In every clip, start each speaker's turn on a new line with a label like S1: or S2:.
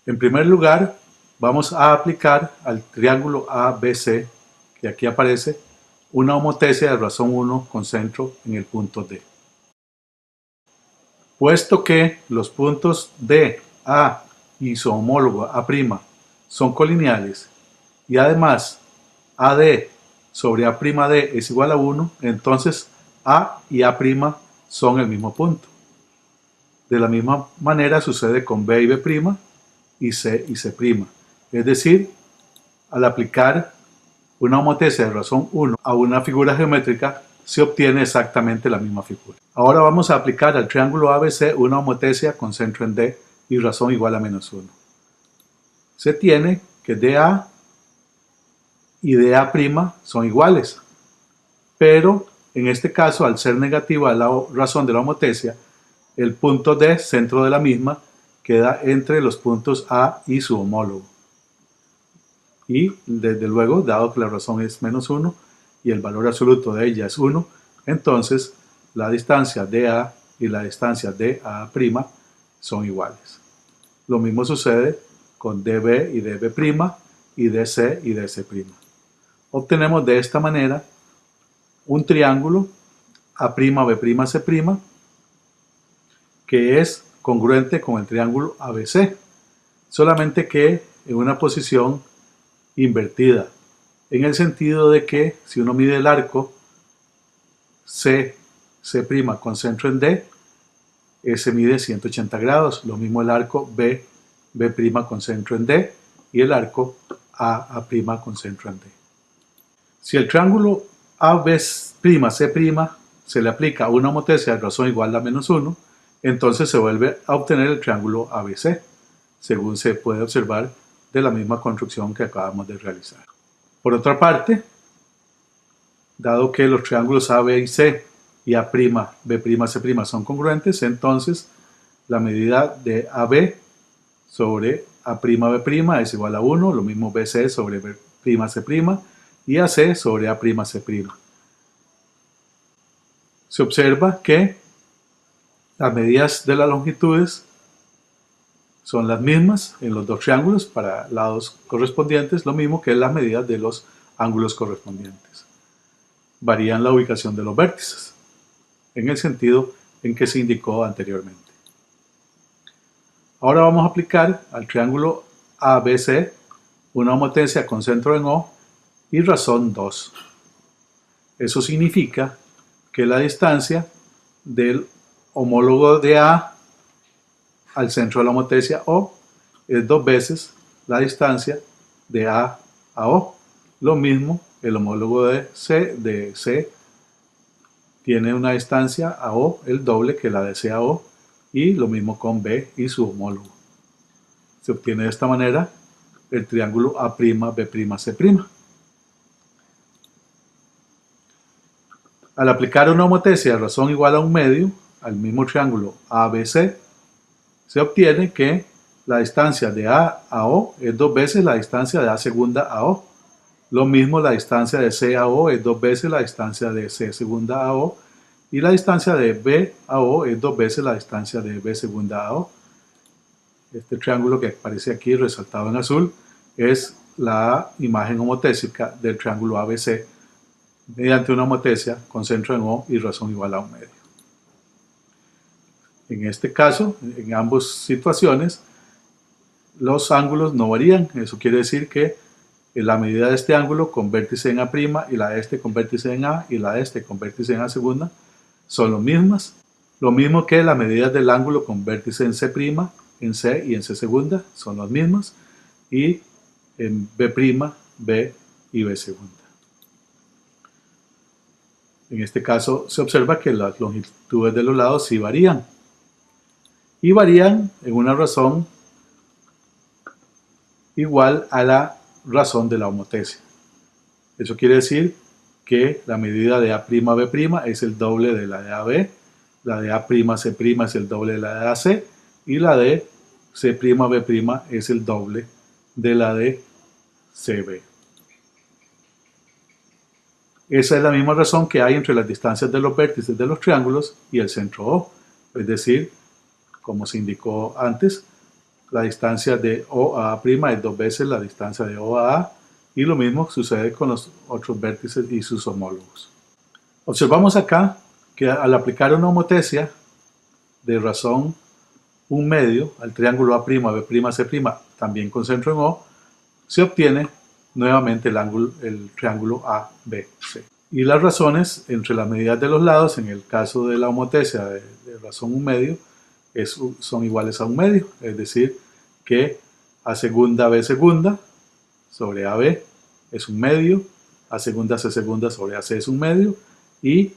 S1: En primer lugar, vamos a aplicar al triángulo ABC, que aquí aparece, una homotesia de razón 1 con centro en el punto D. Puesto que los puntos D, A y su homólogo A' son colineales y además AD sobre A'D es igual a 1, entonces A y A' son el mismo punto. De la misma manera sucede con B y B' y C y C'. Es decir, al aplicar una homotesia de razón 1 a una figura geométrica, se obtiene exactamente la misma figura. Ahora vamos a aplicar al triángulo ABC una homotesia con centro en D y razón igual a menos 1. Se tiene que DA y DA' son iguales, pero en este caso, al ser negativa la razón de la homotesia, el punto D, centro de la misma, queda entre los puntos A y su homólogo. Y desde luego, dado que la razón es menos 1 y el valor absoluto de ella es 1, entonces la distancia DA y la distancia DA' son iguales. Lo mismo sucede con DB y DB' y DC y DC'. Obtenemos de esta manera un triángulo A'B', que es congruente con el triángulo ABC, solamente que en una posición invertida, en el sentido de que si uno mide el arco C' con centro en D, ese mide 180 grados, lo mismo el arco B' con centro en D y el arco A' con centro en D. Si el triángulo ABC' se le aplica una homotesia de razón igual a menos 1, entonces se vuelve a obtener el triángulo ABC, según se puede observar de la misma construcción que acabamos de realizar. Por otra parte, dado que los triángulos A, B y C y A', B', C' son congruentes, entonces la medida de AB sobre A', B' es igual a 1, lo mismo BC sobre B', C' y AC sobre A', C'. Se observa que las medidas de las longitudes son las mismas en los dos triángulos para lados correspondientes, lo mismo que las medidas de los ángulos correspondientes. Varían la ubicación de los vértices, en el sentido en que se indicó anteriormente. Ahora vamos a aplicar al triángulo ABC una homotesia con centro en O y razón 2. Eso significa que la distancia del homólogo de A al centro de la homotesia O es 2 veces la distancia de A a O. Lo mismo, el homólogo de C tiene una distancia a O el doble que la de C a O, y lo mismo con B y su homólogo. Se obtiene de esta manera el triángulo A'B', C'. Al aplicar una homotesia de razón igual a un medio al mismo triángulo ABC, se obtiene que la distancia de A a O es 2 veces la distancia de A segunda a O. Lo mismo la distancia de C a O es 2 veces la distancia de C segunda a O. Y la distancia de B a O es 2 veces la distancia de B segunda a O. Este triángulo que aparece aquí resaltado en azul es la imagen homotésica del triángulo ABC mediante una homotesia con centro en O y razón igual a un medio. En este caso, en ambas situaciones, los ángulos no varían. Eso quiere decir que la medida de este ángulo con vértice en A' y la de este con vértice en A y la de este con vértice en A segunda son las mismas. Lo mismo que las medidas del ángulo con vértice en C', en C y en C segunda son las mismas. Y en B', B y B segunda. En este caso se observa que las longitudes de los lados sí varían. Y varían en una razón igual a la razón de la homotesia. Eso quiere decir que la medida de A'B' es el doble de la de AB, la de A'C' es el doble de la de AC y la de C'B' es el doble de la de CB. Esa es la misma razón que hay entre las distancias de los vértices de los triángulos y el centro O, es decir, como se indicó antes, la distancia de O a A' es 2 veces la distancia de O a A, y lo mismo sucede con los otros vértices y sus homólogos. Observamos acá que al aplicar una homotecia de razón 1 medio al triángulo A', B', C', también con centro en O, se obtiene nuevamente el triángulo ABC. Y las razones entre las medidas de los lados, en el caso de la homotecia de razón 1 medio, son iguales a 1 medio, es decir, que A segunda B segunda sobre AB es 1 medio, A segunda C segunda sobre AC es 1 medio, y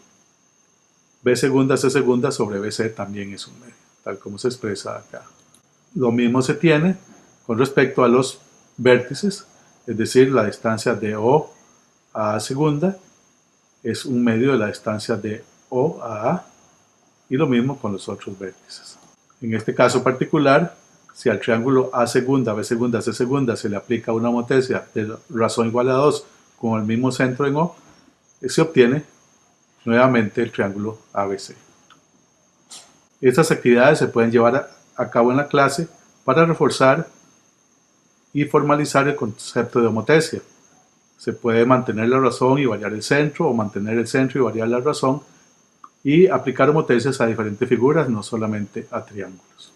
S1: B segunda C segunda sobre BC también es 1 medio, tal como se expresa acá. Lo mismo se tiene con respecto a los vértices, es decir, la distancia de O a A segunda es 1 medio de la distancia de O a A, y lo mismo con los otros vértices. En este caso particular, si al triángulo A segunda, B segunda, C segunda se le aplica una homotecia de razón igual a 2 con el mismo centro en O, se obtiene nuevamente el triángulo ABC. Estas actividades se pueden llevar a cabo en la clase para reforzar y formalizar el concepto de homotecia. Se puede mantener la razón y variar el centro, o mantener el centro y variar la razón, y aplicar homotecias a diferentes figuras, no solamente a triángulos.